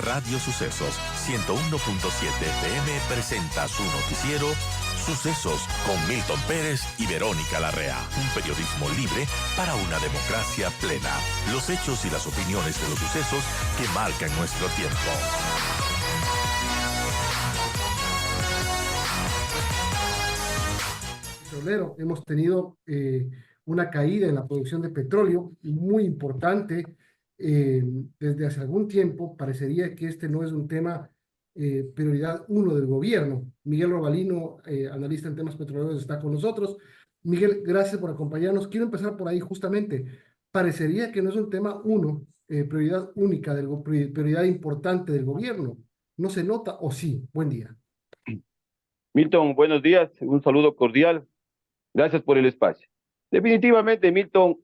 Radio Sucesos 101.7 FM presenta su noticiero Sucesos con Milton Pérez y Verónica Larrea. Un periodismo libre para una democracia plena. Los hechos y las opiniones de los sucesos que marcan nuestro tiempo. Hemos tenido una caída en la producción de petróleo muy importante desde hace algún tiempo. Parecería que este no es un tema prioridad uno del gobierno. Miguel Robalino, analista en temas petroleros, está con nosotros. Miguel, gracias por acompañarnos. Quiero empezar por ahí justamente. Parecería que no es un tema uno, prioridad única, prioridad importante del gobierno. ¿No se nota o sí? Buen día. Milton, buenos días. Un saludo cordial. Gracias por el espacio. Definitivamente, Milton,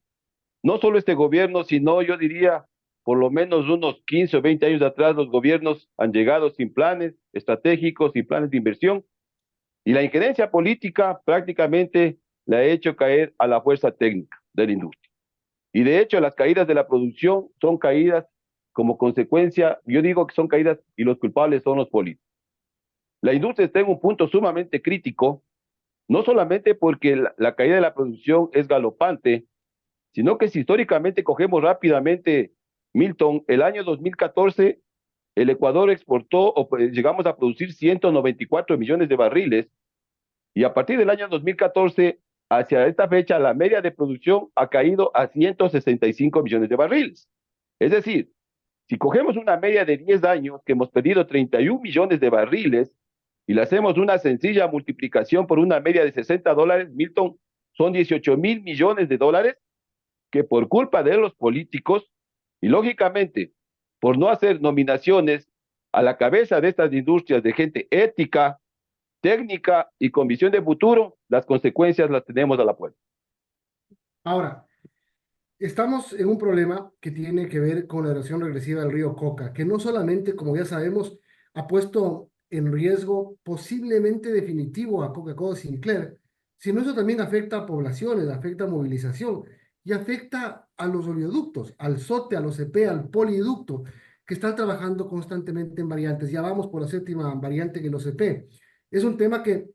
no solo este gobierno, sino yo diría por lo menos unos 15 o 20 años atrás, los gobiernos han llegado sin planes estratégicos, sin planes de inversión, y la injerencia política prácticamente le ha hecho caer a la fuerza técnica de la industria. Y de hecho, las caídas de la producción son caídas como consecuencia, yo digo que son caídas y los culpables son los políticos. La industria está en un punto sumamente crítico, no solamente porque la caída de la producción es galopante, sino que si históricamente cogemos rápidamente, Milton, el año 2014, el Ecuador exportó o llegamos a producir 194 millones de barriles, y a partir del año 2014, hacia esta fecha, la media de producción ha caído a 165 millones de barriles. Es decir, si cogemos una media de 10 años, que hemos perdido 31 millones de barriles, y le hacemos una sencilla multiplicación por una media de $60, Milton, son 18,000 millones de dólares que por culpa de los políticos y lógicamente por no hacer nominaciones a la cabeza de estas industrias de gente ética, técnica y con visión de futuro, las consecuencias las tenemos a la puerta. Ahora, estamos en un problema que tiene que ver con la erosión regresiva del río Coca, que no solamente, como ya sabemos, ha puesto en riesgo posiblemente definitivo a Coca-Cola Sinclair, sino eso también afecta a poblaciones, afecta a movilización y afecta a los oleoductos, al SOTE, al OCP, al poliducto, que están trabajando constantemente en variantes. Ya vamos por la séptima variante en el OCP. Es un tema que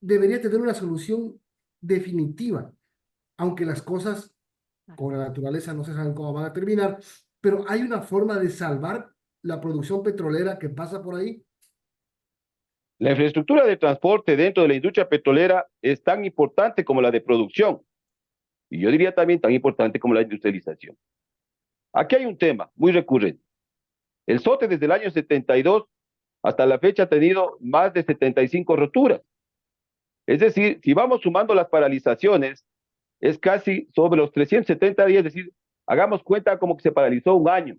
debería tener una solución definitiva, aunque las cosas con la naturaleza no se saben cómo van a terminar, pero hay una forma de salvar la producción petrolera que pasa por ahí. La infraestructura de transporte dentro de la industria petrolera es tan importante como la de producción, y yo diría también tan importante como la industrialización. Aquí hay un tema muy recurrente. El SOTE desde el año 72 hasta la fecha ha tenido más de 75 roturas. Es decir, si vamos sumando las paralizaciones, es casi sobre los 370 días, es decir, hagamos cuenta como que se paralizó un año.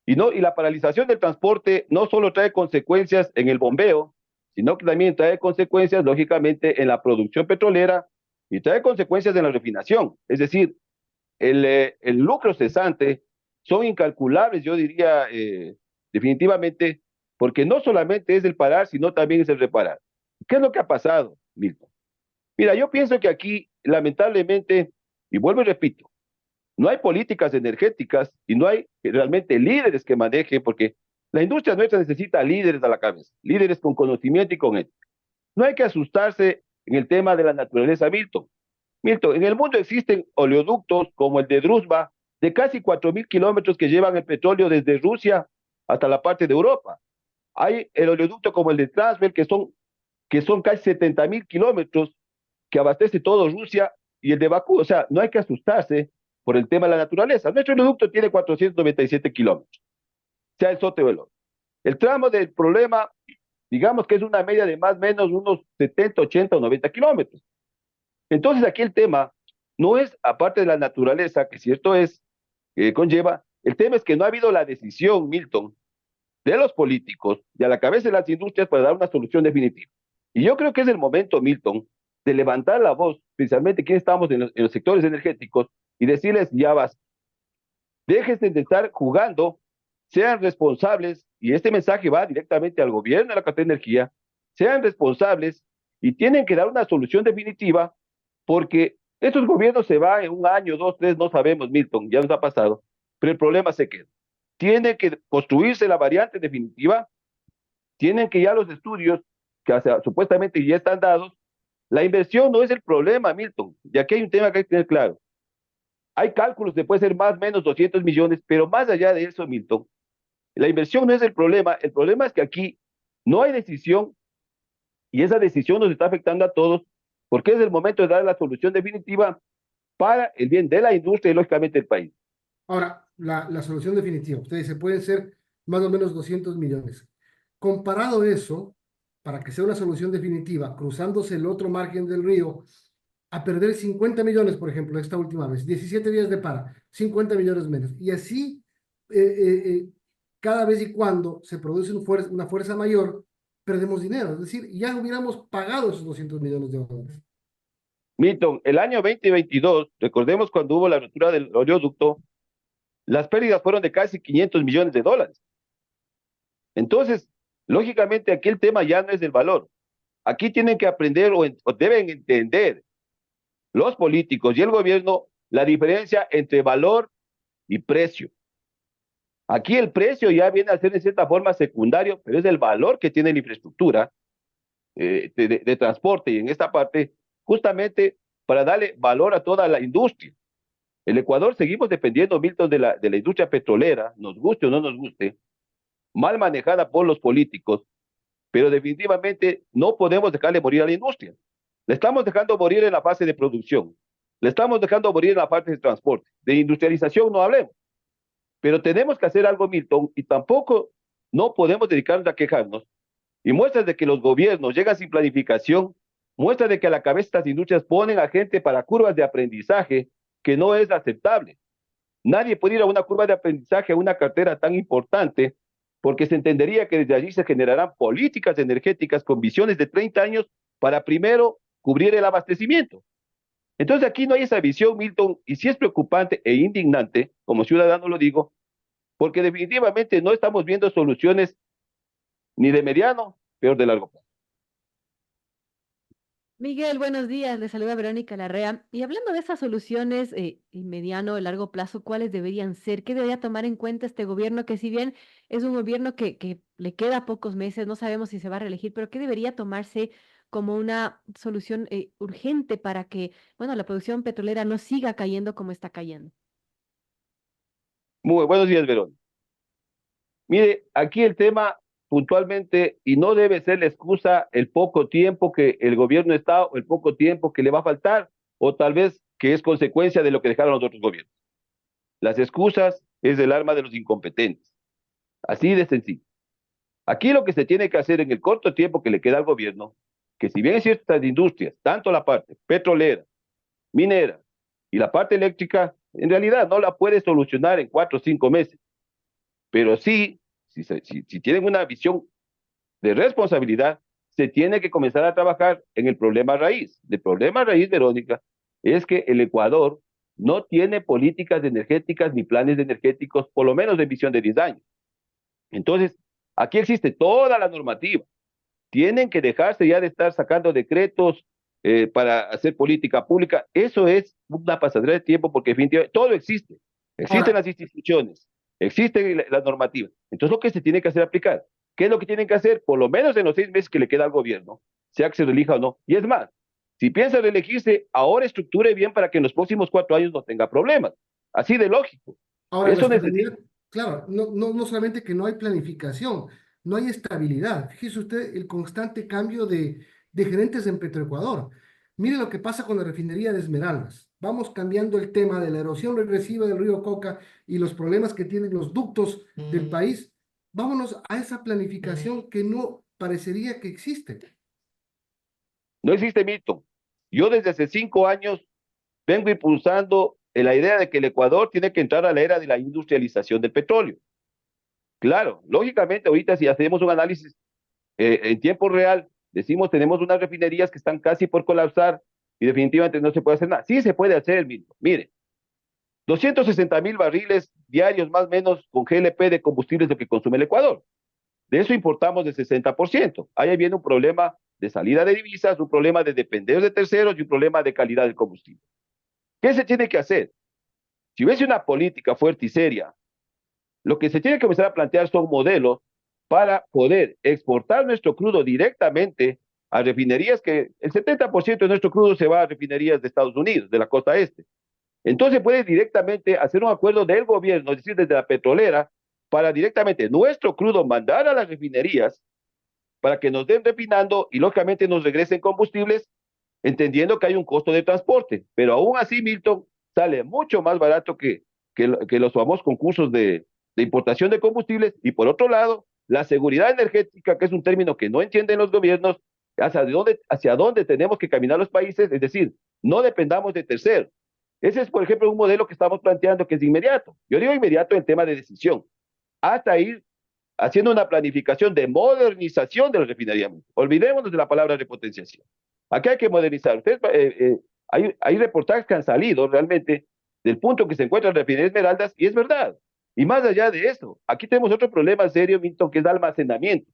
Y la paralización del transporte no solo trae consecuencias en el bombeo, sino que también trae consecuencias, lógicamente, en la producción petrolera y trae consecuencias en la refinación. Es decir, el lucro cesante son incalculables, yo diría, definitivamente, porque no solamente es el parar, sino también es el reparar. ¿Qué es lo que ha pasado, Milton? Mira, yo pienso que aquí, lamentablemente, y vuelvo y repito, no hay políticas energéticas y no hay realmente líderes que manejen, porque la industria nuestra necesita líderes a la cabeza, líderes con conocimiento y con ética. No hay que asustarse en el tema de la naturaleza, Milton. Milton, en el mundo existen oleoductos como el de Druzhba, de casi 4,000 kilómetros que llevan el petróleo desde Rusia hasta la parte de Europa. Hay el oleoducto como el de Transvel, que son casi 70,000 kilómetros que abastece todo Rusia, y el de Bakú. O sea, no hay que asustarse por el tema de la naturaleza. Nuestro oleoducto tiene 497 kilómetros, sea el SOTE o el otro. El tramo del problema, digamos que es una media de más o menos unos 70, 80 o 90 kilómetros. Entonces aquí el tema no es, aparte de la naturaleza, que cierto es, conlleva, el tema es que no ha habido la decisión, Milton, de los políticos y a la cabeza de las industrias para dar una solución definitiva. Y yo creo que es el momento, Milton, de levantar la voz, especialmente quienes estamos en los sectores energéticos, y decirles, ya basta. Déjense de estar jugando, sean responsables, y este mensaje va directamente al gobierno de la Cartera de Energía, sean responsables y tienen que dar una solución definitiva, porque estos gobiernos se van en un año, dos, tres, no sabemos, Milton, ya nos ha pasado, pero el problema se queda. tiene que construirse la variante definitiva, tienen que ya los estudios que supuestamente ya están dados. La inversión no es el problema, Milton, y aquí hay un tema que hay que tener claro. Hay cálculos de puede ser más o menos 200 millones, pero más allá de eso, Milton, la inversión no es el problema es que aquí no hay decisión y esa decisión nos está afectando a todos porque es el momento de dar la solución definitiva para el bien de la industria y lógicamente del país. Ahora, la solución definitiva, usted dice, pueden ser más o menos 200 millones. Comparado eso, para que sea una solución definitiva, cruzándose el otro margen del río, a perder 50 millones, por ejemplo, esta última vez, 17 días de para, 50 millones menos. Y así, eh, eh, eh, cada vez y cuando se produce una fuerza mayor, perdemos dinero. Es decir, ya hubiéramos pagado esos 200 millones de dólares. Milton, el año 2022, recordemos cuando hubo la ruptura del oleoducto, las pérdidas fueron de casi 500 millones de dólares. Entonces, lógicamente aquí el tema ya no es del valor. Aquí tienen que aprender o deben entender los políticos y el gobierno la diferencia entre valor y precio. Aquí el precio ya viene a ser de cierta forma secundario, pero es el valor que tiene la infraestructura de transporte y en esta parte justamente para darle valor a toda la industria. El Ecuador seguimos dependiendo, Milton, de la industria petrolera, nos guste o no nos guste, mal manejada por los políticos, pero definitivamente no podemos dejarle morir a la industria. Le estamos dejando morir en la fase de producción, le estamos dejando morir en la parte de transporte, de industrialización no hablemos, pero tenemos que hacer algo, Milton, y tampoco no podemos dedicarnos a quejarnos. Y muestras de que los gobiernos llegan sin planificación, muestras de que a la cabeza de estas industrias ponen a gente para curvas de aprendizaje que no es aceptable. Nadie puede ir a una curva de aprendizaje, a una cartera tan importante, porque se entendería que desde allí se generarán políticas energéticas con visiones de 30 años para primero cubrir el abastecimiento. Entonces aquí no hay esa visión, Milton, y sí es preocupante e indignante, como ciudadano lo digo, porque definitivamente no estamos viendo soluciones ni de mediano, peor de largo plazo. Miguel, buenos días. Le saluda Verónica Larrea. Y hablando de esas soluciones en mediano o largo plazo, ¿cuáles deberían ser? ¿Qué debería tomar en cuenta este gobierno? Que si bien es un gobierno que le queda pocos meses, no sabemos si se va a reelegir, pero ¿qué debería tomarse como una solución urgente para que, bueno, la producción petrolera no siga cayendo como está cayendo? Muy buenos días, Verón. Mire, aquí el tema puntualmente, y no debe ser la excusa el poco tiempo que el gobierno está o el poco tiempo que le va a faltar, o tal vez que es consecuencia de lo que dejaron los otros gobiernos. Las excusas es el arma de los incompetentes. Así de sencillo. Aquí lo que se tiene que hacer en el corto tiempo que le queda al gobierno, que si bien es cierto estas industrias, tanto la parte petrolera, minera y la parte eléctrica, en realidad no la puede solucionar en 4 o 5 meses, pero sí, si tienen una visión de responsabilidad, se tiene que comenzar a trabajar en el problema raíz. El problema raíz, Verónica, es que el Ecuador no tiene políticas energéticas ni planes energéticos, por lo menos de visión de 10 años. Entonces, aquí existe toda la normativa. Tienen que dejarse ya de estar sacando decretos para hacer política pública. Eso es una pasadera de tiempo porque definitivamente todo existe. Existen Ahora, las instituciones, existen las normativas. Entonces lo que se tiene que hacer es aplicar. ¿Qué es lo que tienen que hacer? Por lo menos en los 6 meses que le queda al gobierno, sea que se relija o no. Y es más, si piensa reelegirse, ahora estructure bien para que en los próximos 4 años no tenga problemas. Así de lógico. Ahora, la Eso necesita. estabilidad, claro, no solamente que no hay planificación, no hay estabilidad. Fíjese usted el constante cambio de gerentes en Petroecuador. Mire lo que pasa con la refinería de Esmeraldas. Vamos cambiando el tema de la erosión regresiva del río Coca y los problemas que tienen los ductos del país. Vámonos a esa planificación que no parecería que existe. No existe mito. Yo desde hace 5 años vengo impulsando la idea de que el Ecuador tiene que entrar a la era de la industrialización del petróleo. Claro, lógicamente ahorita si hacemos un análisis en tiempo real, decimos tenemos unas refinerías que están casi por colapsar y definitivamente no se puede hacer nada. Sí se puede hacer, mismo. Mire, 260,000 barriles diarios más o menos con GLP de combustibles de lo que consume el Ecuador. De eso importamos el 60%. Ahí viene un problema de salida de divisas, un problema de depender de terceros y un problema de calidad del combustible. ¿Qué se tiene que hacer? Si hubiese una política fuerte y seria Lo que se tiene que comenzar a plantear son modelos para poder exportar nuestro crudo directamente a refinerías, que el 70% de nuestro crudo se va a refinerías de Estados Unidos, de la costa este. Entonces puede directamente hacer un acuerdo del gobierno, es decir, desde la petrolera, para directamente nuestro crudo mandar a las refinerías para que nos den refinando y lógicamente nos regresen combustibles, entendiendo que hay un costo de transporte. Pero aún así, Milton, sale mucho más barato que los famosos concursos de importación de combustibles. Y por otro lado, la seguridad energética, que es un término que no entienden los gobiernos, hacia dónde tenemos que caminar los países, es decir, no dependamos de terceros. Ese es, por ejemplo, un modelo que estamos planteando que es inmediato. Yo digo inmediato en tema de decisión, hasta ir haciendo una planificación de modernización de la refinería. Olvidémonos de la palabra repotenciación. Aquí hay que modernizar. Hay reportajes que han salido realmente del punto que se encuentra la refinería Esmeraldas, y es verdad. Y más allá de eso, aquí tenemos otro problema serio, Milton, que es el almacenamiento.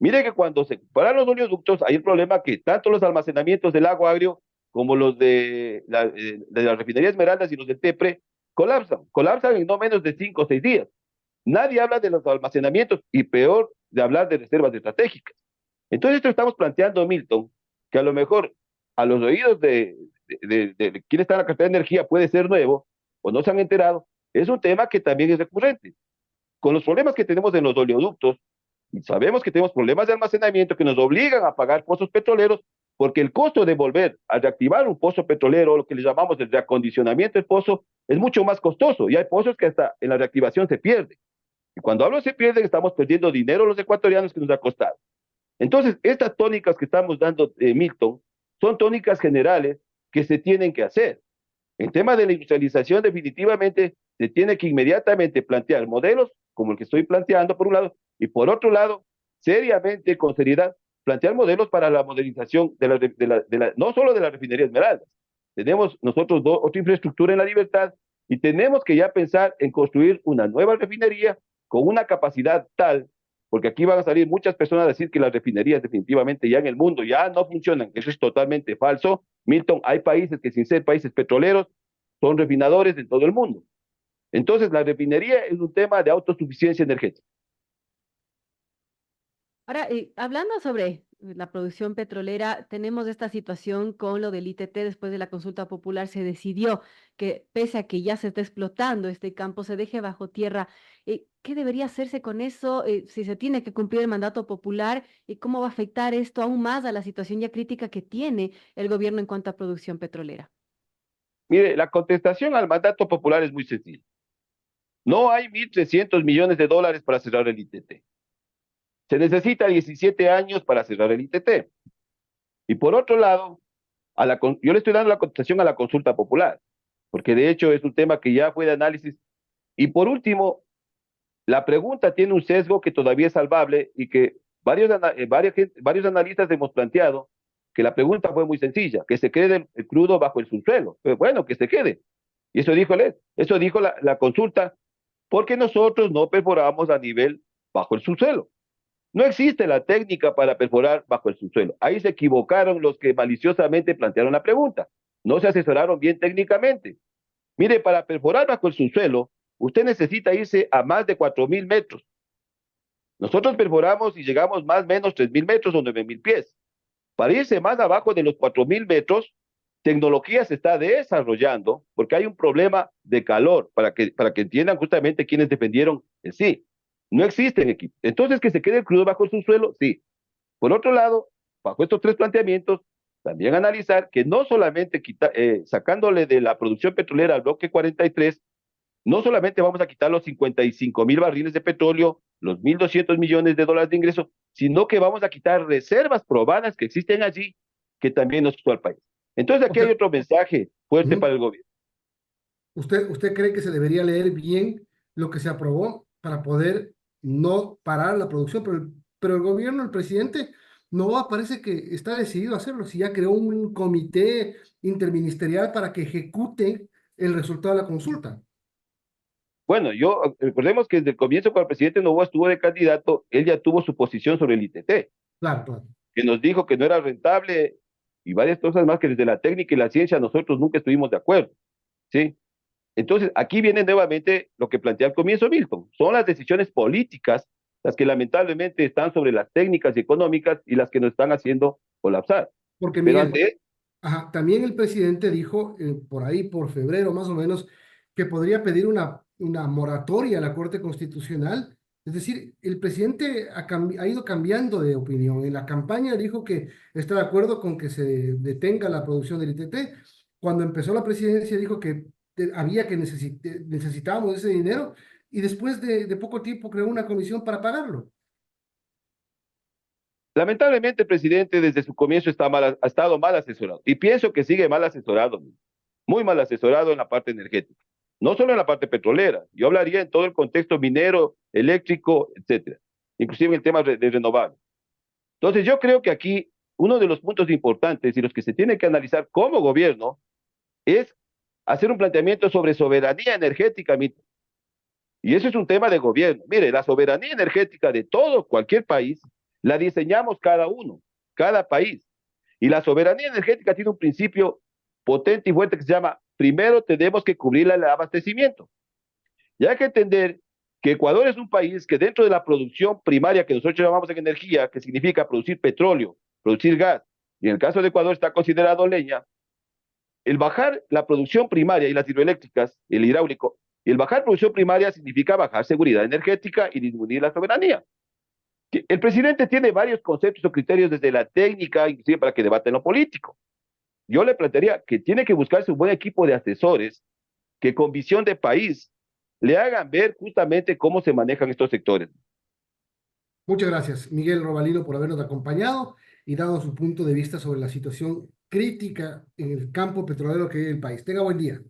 Mire que cuando se paran los oleoductos, hay el problema que tanto los almacenamientos del agua agrio como los de la refinería Esmeraldas y los del TEPRE colapsan en no menos de 5 o 6 días. Nadie habla de los almacenamientos y peor de hablar de reservas estratégicas. Entonces esto estamos planteando, Milton, que a lo mejor a los oídos de quien está en la cartera de energía puede ser nuevo o no se han enterado, es un tema que también es recurrente. Con los problemas que tenemos en los oleoductos, y sabemos que tenemos problemas de almacenamiento que nos obligan a pagar pozos petroleros, porque el costo de volver a reactivar un pozo petrolero, lo que le llamamos el reacondicionamiento del pozo, es mucho más costoso, y hay pozos que hasta en la reactivación se pierden. Y cuando hablo se pierden, estamos perdiendo dinero los ecuatorianos que nos ha costado. Entonces, estas tónicas que estamos dando, Milton, son tónicas generales que se tienen que hacer. En tema de la industrialización, definitivamente se tiene que inmediatamente plantear modelos como el que estoy planteando, por un lado, y por otro lado, seriamente, con seriedad, plantear modelos para la modernización no solo de la refinería Esmeraldas. Tenemos nosotros otra infraestructura en La Libertad y tenemos que ya pensar en construir una nueva refinería con una capacidad tal, porque aquí van a salir muchas personas a decir que las refinerías definitivamente ya en el mundo ya no funcionan. Eso es totalmente falso. Milton, hay países que sin ser países petroleros son refinadores en todo el mundo. Entonces, la refinería es un tema de autosuficiencia energética. Ahora, hablando sobre la producción petrolera, tenemos esta situación con lo del ITT. Después de la consulta popular se decidió que pese a que ya se está explotando este campo, se deje bajo tierra. ¿Qué debería hacerse con eso? Si se tiene que cumplir el mandato popular, ¿y cómo va a afectar esto aún más a la situación ya crítica que tiene el gobierno en cuanto a producción petrolera? Mire, la contestación al mandato popular es muy sencilla. No hay 1.300 millones de dólares para cerrar el ITT. Se necesita 17 años para cerrar el ITT. Y por otro lado, yo le estoy dando la contestación a la consulta popular, porque de hecho es un tema que ya fue de análisis. Y por último, la pregunta tiene un sesgo que todavía es salvable y que varios analistas hemos planteado que la pregunta fue muy sencilla, que se quede el crudo bajo el subsuelo. Bueno, que se quede. Y eso dijo la consulta, porque nosotros no perforamos a nivel bajo el subsuelo. No existe la técnica para perforar bajo el subsuelo. Ahí se equivocaron los que maliciosamente plantearon la pregunta. No se asesoraron bien técnicamente. Mire, para perforar bajo el subsuelo, usted necesita irse a más de 4.000 metros. Nosotros perforamos y llegamos más o menos 3.000 metros o 9.000 pies. Para irse más abajo de los 4.000 metros, tecnología se está desarrollando porque hay un problema de calor, para que entiendan justamente quienes defendieron en sí. No existen equipos. Entonces, que se quede el crudo bajo el subsuelo, sí. Por otro lado, bajo estos tres planteamientos, también analizar que no solamente sacándole de la producción petrolera al bloque 43, no solamente vamos a quitar los 55.000 barriles de petróleo, los 1.200 millones de dólares de ingreso, sino que vamos a quitar reservas probadas que existen allí, que también nos costó al país. Entonces aquí hay otro mensaje fuerte para el gobierno. ¿Usted cree que se debería leer bien lo que se aprobó para poder no parar la producción? Pero el gobierno, el presidente, no parece que está decidido a hacerlo. Si ya creó un comité interministerial para que ejecute el resultado de la consulta. Bueno, recordemos que desde el comienzo, cuando el presidente Noboa estuvo de candidato, él ya tuvo su posición sobre el ITT. Claro, claro. Que nos dijo que no era rentable y varias cosas más que desde la técnica y la ciencia nosotros nunca estuvimos de acuerdo, ¿sí? Entonces, aquí viene nuevamente lo que plantea al comienzo Milton. Son las decisiones políticas las que lamentablemente están sobre las técnicas y económicas y las que nos están haciendo colapsar. Porque Pero Miguel, ante ajá, también el presidente dijo por ahí, por febrero más o menos, que podría pedir una moratoria a la Corte Constitucional. Es decir, el presidente ha ido cambiando de opinión. En la campaña dijo que está de acuerdo con que se detenga la producción del ITT. Cuando empezó la presidencia dijo que había que necesitábamos ese dinero y después de poco tiempo creó una comisión para pagarlo. Lamentablemente, el presidente desde su comienzo ha estado mal asesorado y pienso que sigue mal asesorado, muy mal asesorado en la parte energética, no solo en la parte petrolera, yo hablaría en todo el contexto minero, eléctrico, etcétera, inclusive en el tema de renovables. Entonces, yo creo que aquí uno de los puntos importantes y los que se tiene que analizar como gobierno es hacer un planteamiento sobre soberanía energética, y eso es un tema de gobierno. Mire, la soberanía energética de todo, cualquier país, la diseñamos cada uno, cada país. Y la soberanía energética tiene un principio potente y fuerte que se llama, primero tenemos que cubrir el abastecimiento. Y hay que entender que Ecuador es un país que dentro de la producción primaria que nosotros llamamos en energía, que significa producir petróleo, producir gas, y en el caso de Ecuador está considerado leña, el bajar la producción primaria y las hidroeléctricas, el hidráulico, y el bajar producción primaria significa bajar seguridad energética y disminuir la soberanía. El presidente tiene varios conceptos o criterios desde la técnica, inclusive para que debate en lo político. Yo le plantearía que tiene que buscarse un buen equipo de asesores que con visión de país le hagan ver justamente cómo se manejan estos sectores. Muchas gracias, Miguel Robalino, por habernos acompañado y dado su punto de vista sobre la situación crítica en el campo petrolero que vive el país. Tenga buen día.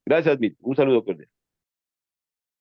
Gracias, Mil. Un saludo cordial.